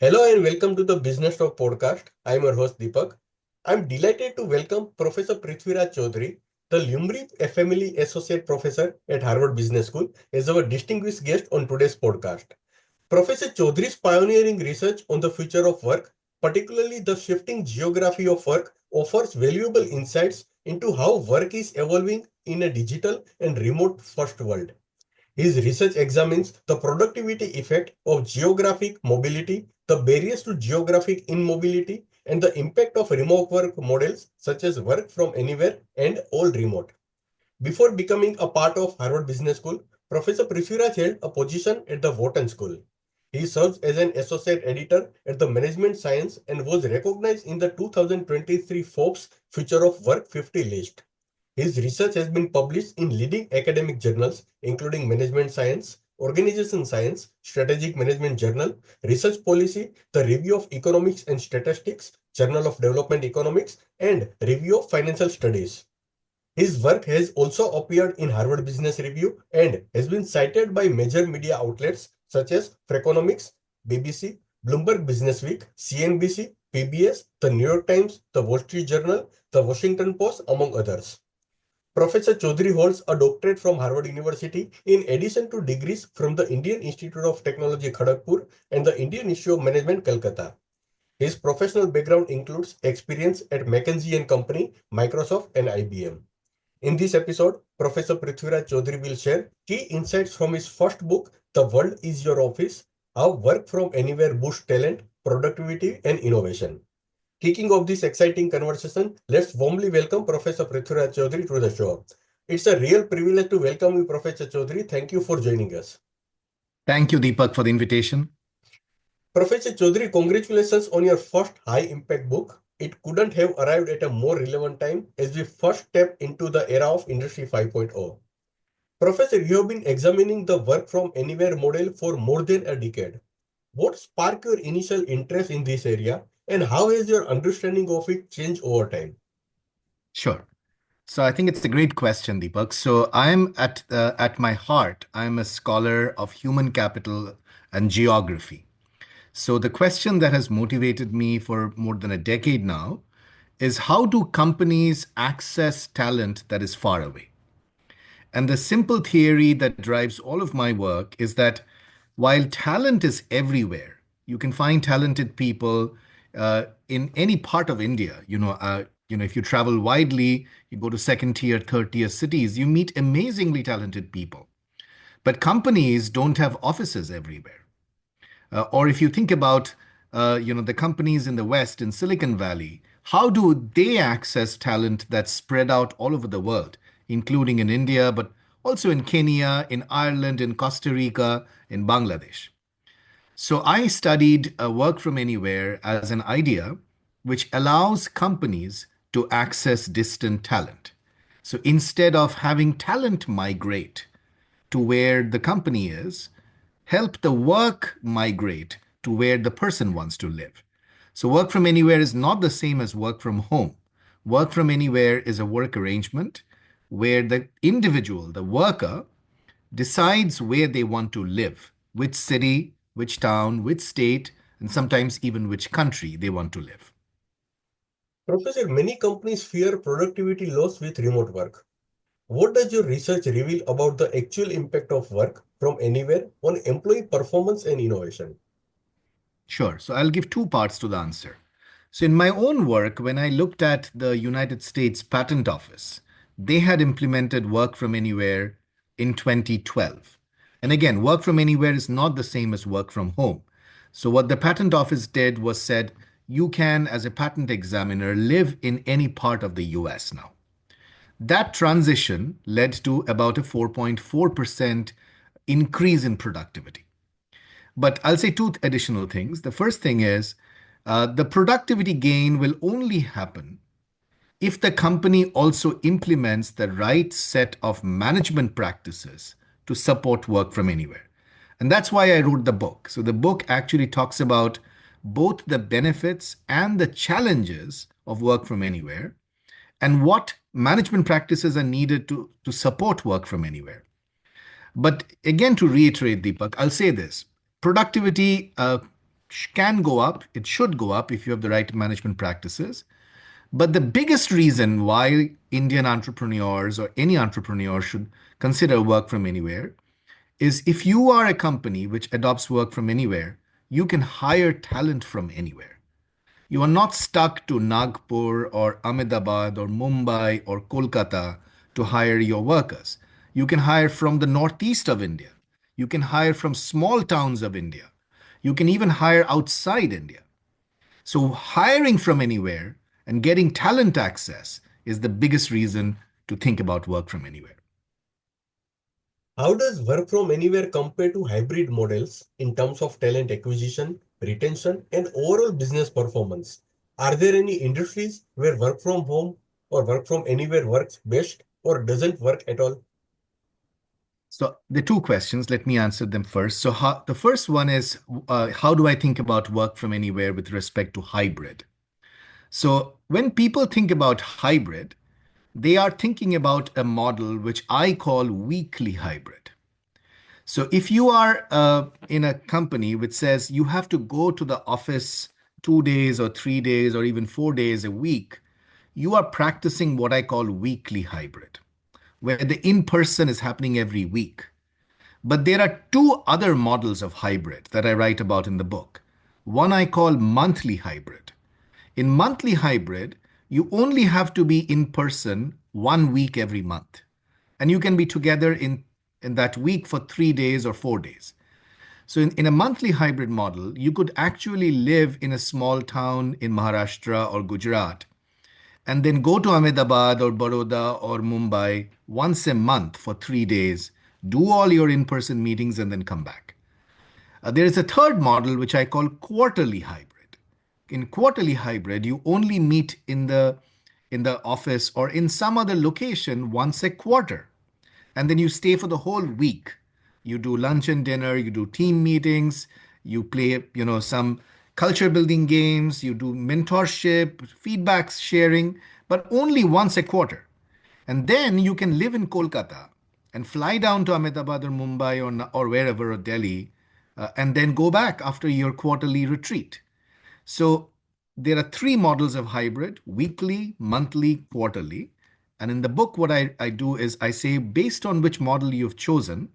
Hello and welcome to the Business Talk podcast. I am your host Deepak. I am delighted to welcome Professor Prithwiraj Choudhury, the Lumry Family Associate Professor at Harvard Business School, as our distinguished guest on today's podcast. Professor Choudhury's pioneering research on the future of work, particularly the shifting geography of work, offers valuable insights into how work is evolving in a digital and remote-first world. His research examines the productivity effect of geographic mobility, the barriers to geographic immobility, and the impact of remote work models such as work from anywhere and all remote. Before becoming a part of Harvard Business School, Professor Prithwiraj held a position at the Wharton School. He serves as an associate editor at the Management Science and was recognized in the 2023 Forbes Future of Work-50 list. His research has been published in leading academic journals, including Management Science, Organization Science, Strategic Management Journal, Research Policy, the Review of Economics and Statistics, Journal of Development Economics, and Review of Financial Studies. His work has also appeared in Harvard Business Review and has been cited by major media outlets such as Freakonomics, BBC, Bloomberg Businessweek, CNBC, PBS, the New York Times, the Wall Street Journal, the Washington Post, among others. Professor Choudhury holds a doctorate from Harvard University in addition to degrees from the Indian Institute of Technology Kharagpur and the Indian Institute of Management Calcutta. His professional background includes experience at McKinsey & Company, Microsoft and IBM. In this episode, Professor Prithwiraj Choudhury will share key insights from his first book, The World is Your Office: How Work from Anywhere Boosts Talent, Productivity and Innovation. Kicking off this exciting conversation, let's warmly welcome Professor Prithwiraj Choudhury to the show. It's a real privilege to welcome you, Professor Choudhury. Thank you for joining us. Thank you, Deepak, for the invitation. Professor Choudhury, congratulations on your first high-impact book. It couldn't have arrived at a more relevant time as we first step into the era of Industry 5.0. Professor, you have been examining the work from anywhere model for more than a decade. What sparked your initial interest in this area, and how has your understanding of it changed over time? Sure. So I think it's a great question, Deepak. So I'm at my heart, I'm a scholar of human capital and geography. So the question that has motivated me for more than a decade now is, how do companies access talent that is far away? And the simple theory that drives all of my work is that while talent is everywhere, you can find talented people in any part of India. If you travel widely, you go to second tier, third tier cities, you meet amazingly talented people. But companies don't have offices everywhere. Or if you think about, the companies in the West, in Silicon Valley, how do they access talent that's spread out all over the world, including in India, but also in Kenya, in Ireland, in Costa Rica, in Bangladesh? So I studied work from anywhere as an idea which allows companies to access distant talent. So instead of having talent migrate to where the company is, help the work migrate to where the person wants to live. So work from anywhere is not the same as work from home. Work from anywhere is a work arrangement where the individual, the worker, decides where they want to live, which city, which town, which state, and sometimes even which country they want to live. Professor, many companies fear productivity loss with remote work. What does your research reveal about the actual impact of work from anywhere on employee performance and innovation? Sure. So I'll give two parts to the answer. So in my own work, when I looked at the United States Patent Office, they had implemented work from anywhere in 2012. And again, work from anywhere is not the same as work from home. So what the Patent Office did was said, you can, as a patent examiner, live in any part of the US now. That transition led to about a 4.4% increase in productivity. But I'll say two additional things. The first thing is the productivity gain will only happen if the company also implements the right set of management practices to support work from anywhere. And that's why I wrote the book. So the book actually talks about both the benefits and the challenges of work from anywhere and what management practices are needed to support work from anywhere. But again, to reiterate, Deepak, I'll say this. Productivity can go up. It should go up if you have the right management practices. But the biggest reason why Indian entrepreneurs or any entrepreneur should consider work from anywhere is if you are a company which adopts work from anywhere, you can hire talent from anywhere. You are not stuck to Nagpur or Ahmedabad or Mumbai or Kolkata to hire your workers. You can hire from the northeast of India. You can hire from small towns of India. You can even hire outside India. So, hiring from anywhere and getting talent access is the biggest reason to think about work from anywhere. How does work from anywhere compare to hybrid models in terms of talent acquisition, retention, and overall business performance? Are there any industries where work from home or work from anywhere works best or doesn't work at all? So, the two questions, let me answer them first. So, the first one is how do I think about work from anywhere with respect to hybrid? So, when people think about hybrid, they are thinking about a model which I call weekly hybrid. So, if you are in a company which says you have to go to the office 2 days or 3 days or even 4 days a week, you are practicing what I call weekly hybrid, where the in person is happening every week. But there are two other models of hybrid that I write about in the book. One I call monthly hybrid. In monthly hybrid, you only have to be in person 1 week every month. And you can be together in that week for 3 days or 4 days. So, in a monthly hybrid model, you could actually live in a small town in Maharashtra or Gujarat and then go to Ahmedabad or Baroda or Mumbai once a month for 3 days, do all your in person meetings, and then come back. There is a third model which I call quarterly hybrid. In quarterly hybrid, you only meet in the office or in some other location once a quarter, and then you stay for the whole week. You do lunch and dinner, you do team meetings, you play, some culture building games, you do mentorship, feedback sharing, but only once a quarter. And then you can live in Kolkata and fly down to Ahmedabad or Mumbai or wherever, or Delhi, and then go back after your quarterly retreat. So there are three models of hybrid: weekly, monthly, quarterly. And in the book, what I do is I say, based on which model you've chosen,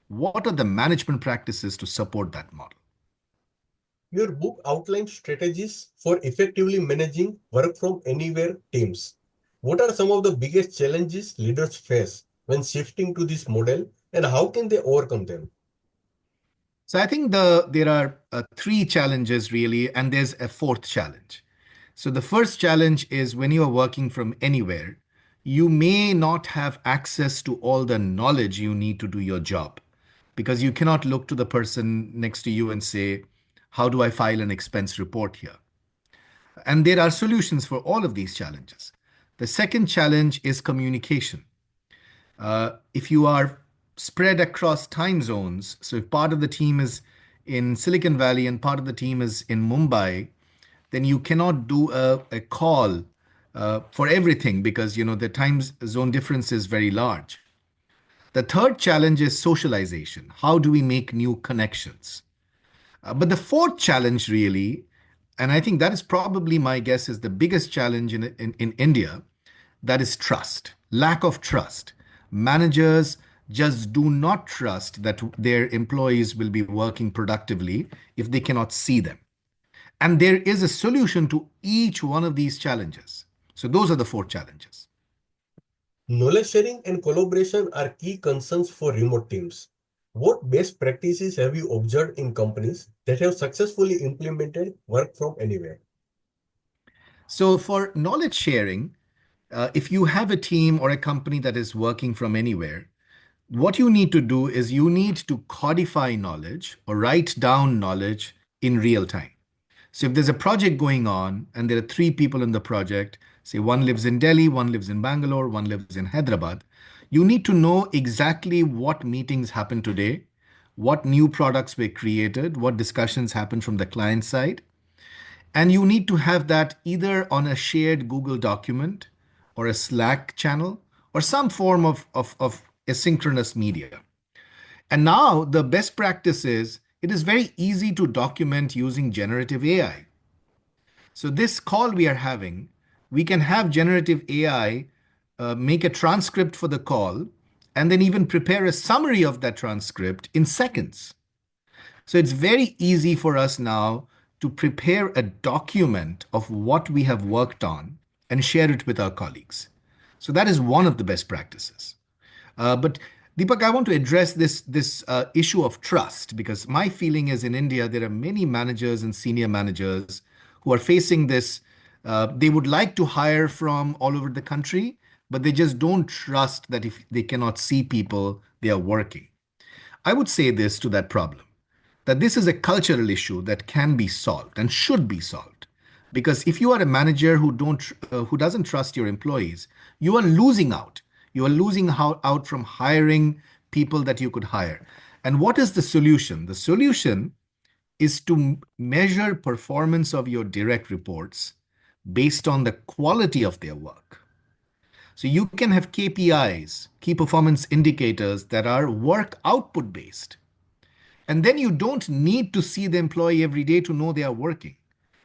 what are the management practices to support that model? Your book outlines strategies for effectively managing work from anywhere teams. What are some of the biggest challenges leaders face when shifting to this model and how can they overcome them? So I think there are three challenges really, and there's a fourth challenge. So the first challenge is when you are working from anywhere, you may not have access to all the knowledge you need to do your job because you cannot look to the person next to you and say, how do I file an expense report here? And there are solutions for all of these challenges. The second challenge is communication. If you are spread across time zones, so if part of the team is in Silicon Valley and part of the team is in Mumbai, then you cannot do a call for everything because the time zone difference is very large. The third challenge is socialization. How do we make new connections? But the fourth challenge, really, and I think that is probably my guess is the biggest challenge in India, that is trust, lack of trust. Managers just do not trust that their employees will be working productively if they cannot see them. And there is a solution to each one of these challenges. So, those are the four challenges. Knowledge sharing and collaboration are key concerns for remote teams. What best practices have you observed in companies that have successfully implemented work from anywhere? So, for knowledge sharing, if you have a team or a company that is working from anywhere, what you need to do is you need to codify knowledge or write down knowledge in real time. So if there's a project going on and there are three people in the project, say one lives in Delhi, one lives in Bangalore, one lives in Hyderabad, you need to know exactly what meetings happened today, what new products were created, what discussions happened from the client side. And you need to have that either on a shared Google document or a Slack channel or some form of asynchronous media. And now the best practice is it is very easy to document using generative AI. So, this call we are having, we can have generative AI make a transcript for the call and then even prepare a summary of that transcript in seconds. So, it's very easy for us now to prepare a document of what we have worked on and share it with our colleagues. So, that is one of the best practices. But Deepak, I want to address this issue of trust because my feeling is in India there are many managers and senior managers who are facing this. They would like to hire from all over the country, but they just don't trust that if they cannot see people, they are working. I would say this to that problem that this is a cultural issue that can be solved and should be solved. Because if you are a manager who doesn't trust your employees, you are losing out. You are losing out from hiring people that you could hire. And what is the solution? The solution is to measure performance of your direct reports based on the quality of their work. So you can have KPIs, key performance indicators that are work output based. And then you don't need to see the employee every day to know they are working.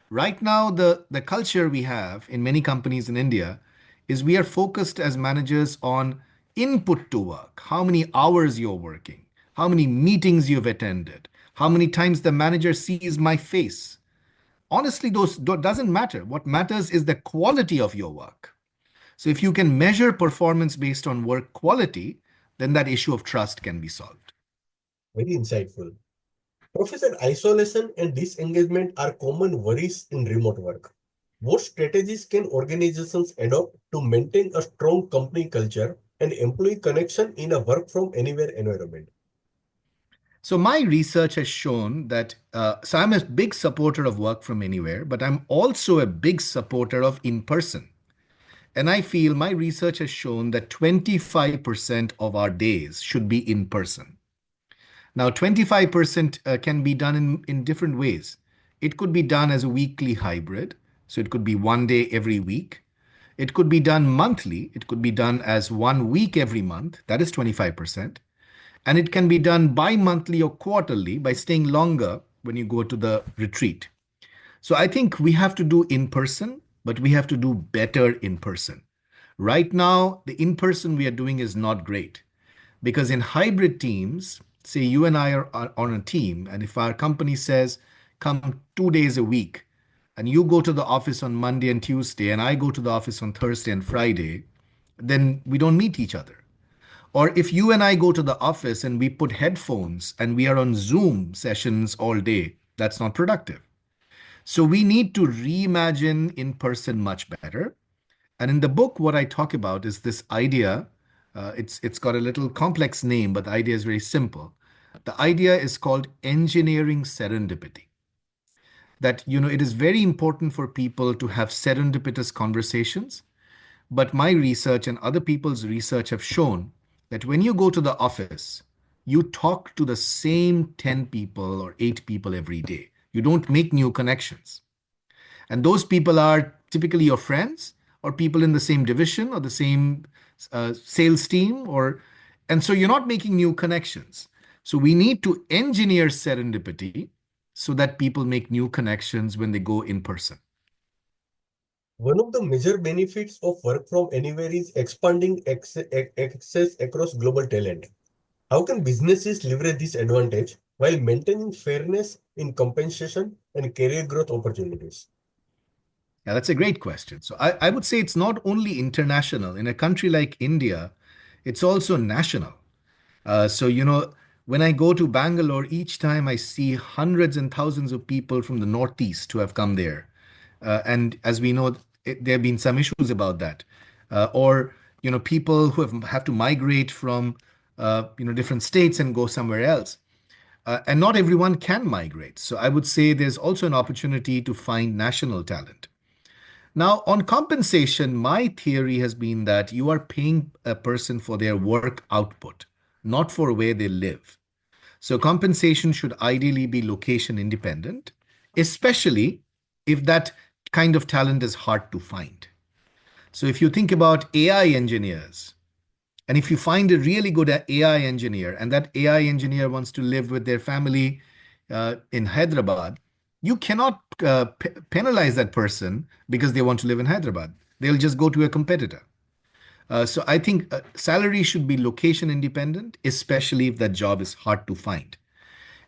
Right now, the culture we have in many companies in India is we are focused as managers on input to work, how many hours you're working, how many meetings you've attended, how many times the manager sees my face. Honestly, those doesn't matter. What matters is the quality of your work. So if you can measure performance based on work quality, then that issue of trust can be solved. Very insightful. Professor, isolation and disengagement are common worries in remote work. What strategies can organizations adopt to maintain a strong company culture and employee connection in a work from anywhere environment? So my research has shown that, so I'm a big supporter of work from anywhere, but I'm also a big supporter of in person. And I feel my research has shown that 25% of our days should be in person. Now, 25% can be done in different ways. It could be done as a weekly hybrid. So it could be one day every week. It could be done monthly. It could be done as 1 week every month. That is 25%. And it can be done bi-monthly or quarterly by staying longer when you go to the retreat. So I think we have to do in person, but we have to do better in person. Right now, the in person we are doing is not great because in hybrid teams, say you and I are on a team, and if our company says come 2 days a week, and you go to the office on Monday and Tuesday, and I go to the office on Thursday and Friday, then we don't meet each other. Or if you and I go to the office and we put headphones and we are on Zoom sessions all day, that's not productive. So we need to reimagine in person much better. And in the book, what I talk about is this idea. It's got a little complex name, but the idea is very simple. The idea is called engineering serendipity. That it is very important for people to have serendipitous conversations. But my research and other people's research have shown that when you go to the office, you talk to the same 10 people or 8 people every day. You don't make new connections. And those people are typically your friends or people in the same division or the same sales team, and so you're not making new connections. So we need to engineer serendipity so that people make new connections when they go in person. One of the major benefits of work from anywhere is expanding access across global talent. How can businesses leverage this advantage while maintaining fairness in compensation and career growth opportunities? Yeah, that's a great question. So I would say it's not only international. In a country like India, it's also national. So, when I go to Bangalore, each time I see hundreds and thousands of people from the Northeast who have come there. And as we know, there have been some issues about that. Or, people who have to migrate from, different states and go somewhere else. And not everyone can migrate. So I would say there's also an opportunity to find national talent. Now, on compensation, my theory has been that you are paying a person for their work output, not for where they live. So, compensation should ideally be location independent, especially if that kind of talent is hard to find. So, if you think about AI engineers, and if you find a really good AI engineer, and that AI engineer wants to live with their family in Hyderabad, you cannot penalize that person because they want to live in Hyderabad. They'll just go to a competitor. So I think salary should be location independent, especially if that job is hard to find.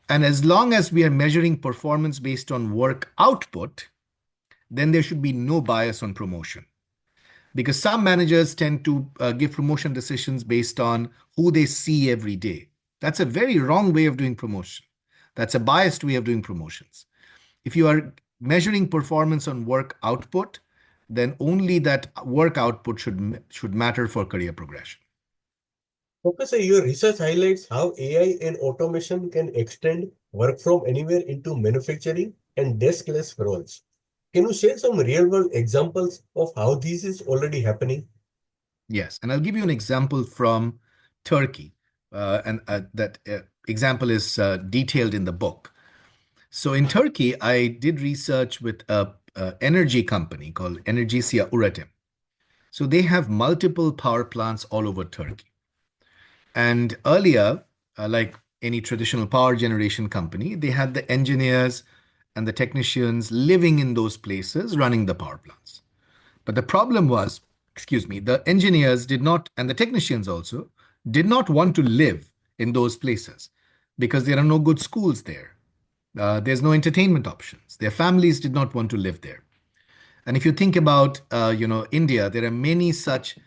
And as long as we are measuring performance based on work output, then there should be no bias on promotion. Because some managers tend to give promotion decisions based on who they see every day. That's a very wrong way of doing promotion. That's a biased way of doing promotions. If you are measuring performance on work output, then only that work output should matter for career progression. Professor, your research highlights how AI and automation can extend work from anywhere into manufacturing and desk-less roles. Can you share some real-world examples of how this is already happening? Yes, and I'll give you an example from Turkey, and that example is detailed in the book. So in Turkey, I did research with a energy company called Enerjisa Üretim. So they have multiple power plants all over Turkey. And earlier, like any traditional power generation company, they had the engineers and the technicians living in those places running the power plants. But the problem was, excuse me, the engineers did not, and the technicians also, did not want to live in those places because there are no good schools there. There's no entertainment options. Their families did not want to live there. And if you think about, India, there are many such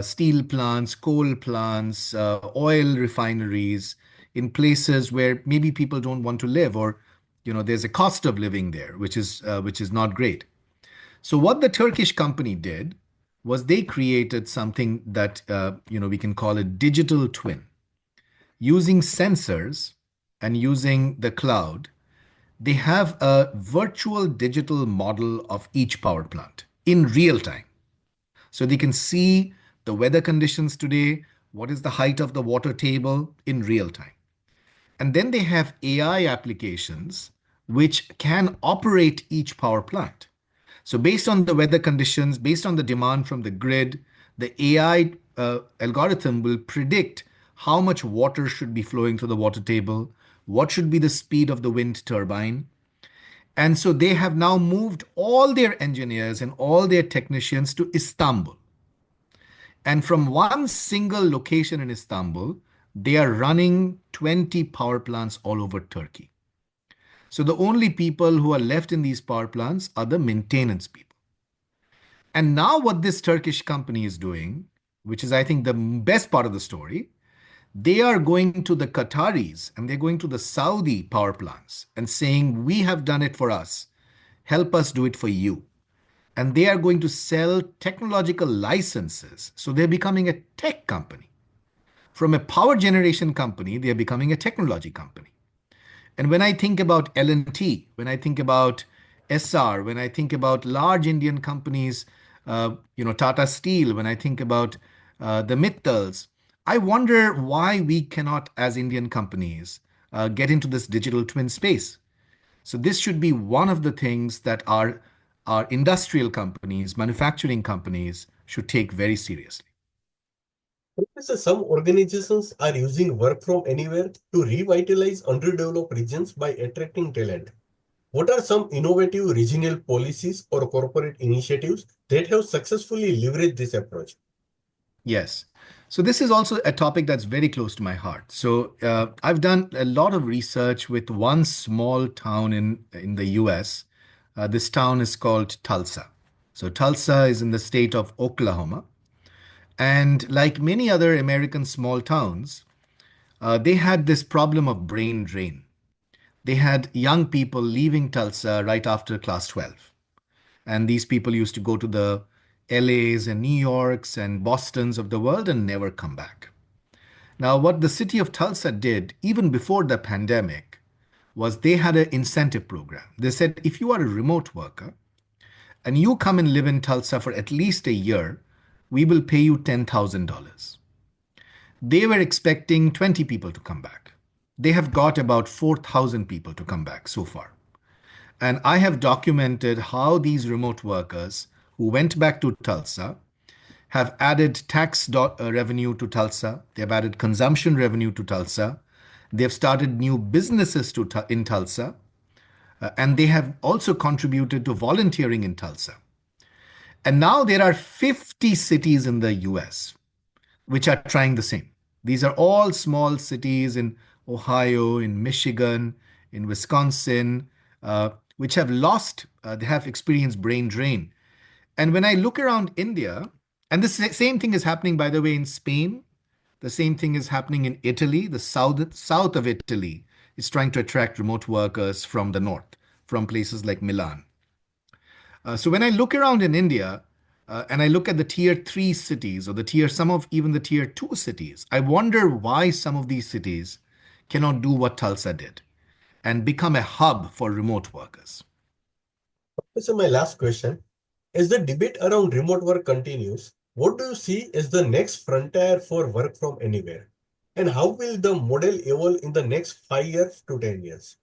steel plants, coal plants, oil refineries in places where maybe people don't want to live, or there's a cost of living there, which is not great. So what the Turkish company did was they created something that we can call a digital twin. Using sensors and using the cloud, they have a virtual digital model of each power plant in real time. So they can see the weather conditions today, what is the height of the water table in real time. And then they have AI applications which can operate each power plant. So based on the weather conditions, based on the demand from the grid, the AI algorithm will predict how much water should be flowing through the water table, what should be the speed of the wind turbine. And so they have now moved all their engineers and all their technicians to Istanbul. And from one single location in Istanbul, they are running 20 power plants all over Turkey. So the only people who are left in these power plants are the maintenance people. And now, what this Turkish company is doing, which is, I think, the best part of the story, they are going to the Qataris and they're going to the Saudi power plants and saying, we have done it for us. Help us do it for you. And they are going to sell technological licenses. So they're becoming a tech company. From a power generation company, they're becoming a technology company. And when I think about L&T, when I think about SR, when I think about large Indian companies, Tata Steel, when I think about the Mittals, I wonder why we cannot, as Indian companies, get into this digital twin space. So this should be one of the things that our industrial companies, manufacturing companies should take very seriously. Professor, some organizations are using work from anywhere to revitalize underdeveloped regions by attracting talent. What are some innovative regional policies or corporate initiatives that have successfully leveraged this approach? Yes. So this is also a topic that's very close to my heart. So I've done a lot of research with one small town in the US. This town is called Tulsa. So Tulsa is in the state of Oklahoma. And like many other American small towns, they had this problem of brain drain. They had young people leaving Tulsa right after class 12. And these people used to go to the LAs and New Yorks and Bostons of the world and never come back. Now, what the city of Tulsa did, even before the pandemic, was they had an incentive program. They said, if you are a remote worker and you come and live in Tulsa for at least a year, we will pay you $10,000. They were expecting 20 people to come back. They have got about 4,000 people to come back so far. And I have documented how these remote workers who went back to Tulsa have added tax revenue to Tulsa, they have added consumption revenue to Tulsa, They've started new businesses in Tulsa, and they have also contributed to volunteering in Tulsa. And now there are 50 cities in the US which are trying the same. These are all small cities in Ohio, in Michigan, in Wisconsin, which have they have experienced brain drain. And when I look around India, and the same thing is happening, by the way, in Spain, the same thing is happening in Italy. The south of Italy is trying to attract remote workers from the north, from places like Milan. So when I look around in India, and I look at the tier three cities or some of even the tier two cities, I wonder why some of these cities cannot do what Tulsa did and become a hub for remote workers. So my last question, as the debate around remote work continues, what do you see as the next frontier for work from anywhere? And how will the model evolve in the next 5 years to 10 years?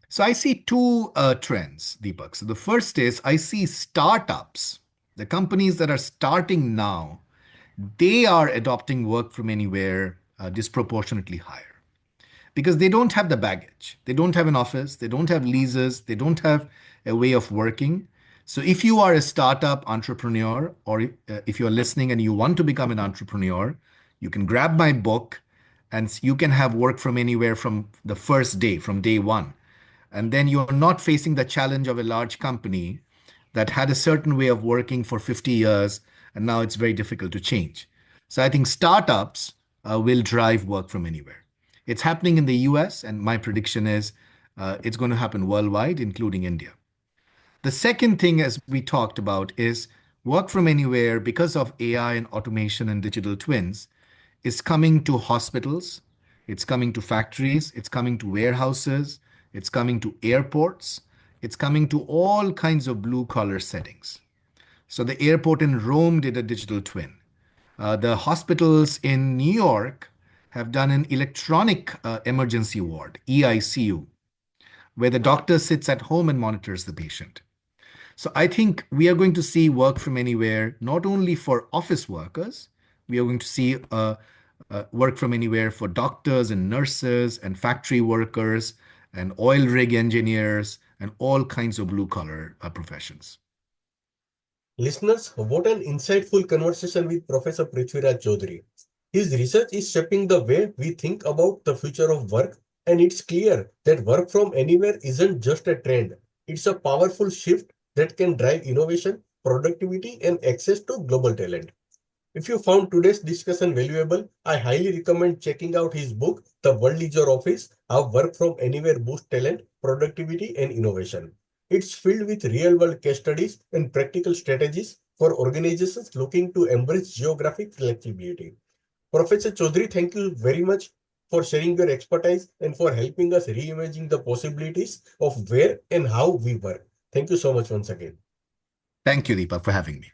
So I see two trends, Deepak. So the first is I see startups, the companies that are starting now, they are adopting work from anywhere disproportionately higher because they don't have the baggage. They don't have an office, they don't have leases, they don't have a way of working. So if you are a startup entrepreneur, or if you're listening and you want to become an entrepreneur, you can grab my book and you can have work from anywhere from the first day, from day one. And then you're not facing the challenge of a large company that had a certain way of working for 50 years, and now it's very difficult to change. So I think startups will drive work from anywhere. It's happening in the US, and my prediction is it's going to happen worldwide, including India. The second thing, as we talked about, is work from anywhere because of AI and automation and digital twins is coming to hospitals, it's coming to factories, it's coming to warehouses, it's coming to airports, it's coming to all kinds of blue collar settings. So the airport in Rome did a digital twin. The hospitals in New York have done an electronic emergency ward, EICU, where the doctor sits at home and monitors the patient. So I think we are going to see work from anywhere, not only for office workers, we are going to see work from anywhere for doctors and nurses and factory workers and oil rig engineers and all kinds of blue collar professions. Listeners, what an insightful conversation with Professor Prithwiraj Choudhury. His research is shaping the way we think about the future of work, and it's clear that work from anywhere isn't just a trend. It's a powerful shift that can drive innovation, productivity, and access to global talent. If you found today's discussion valuable, I highly recommend checking out his book, The World is Your Office: How Work from Anywhere Boosts Talent, Productivity, and Innovation. It's filled with real-world case studies and practical strategies for organizations looking to embrace geographic flexibility. Professor Choudhury, thank you very much for sharing your expertise and for helping us reimagine the possibilities of where and how we work. Thank you so much once again. Thank you, Deepak, for having me.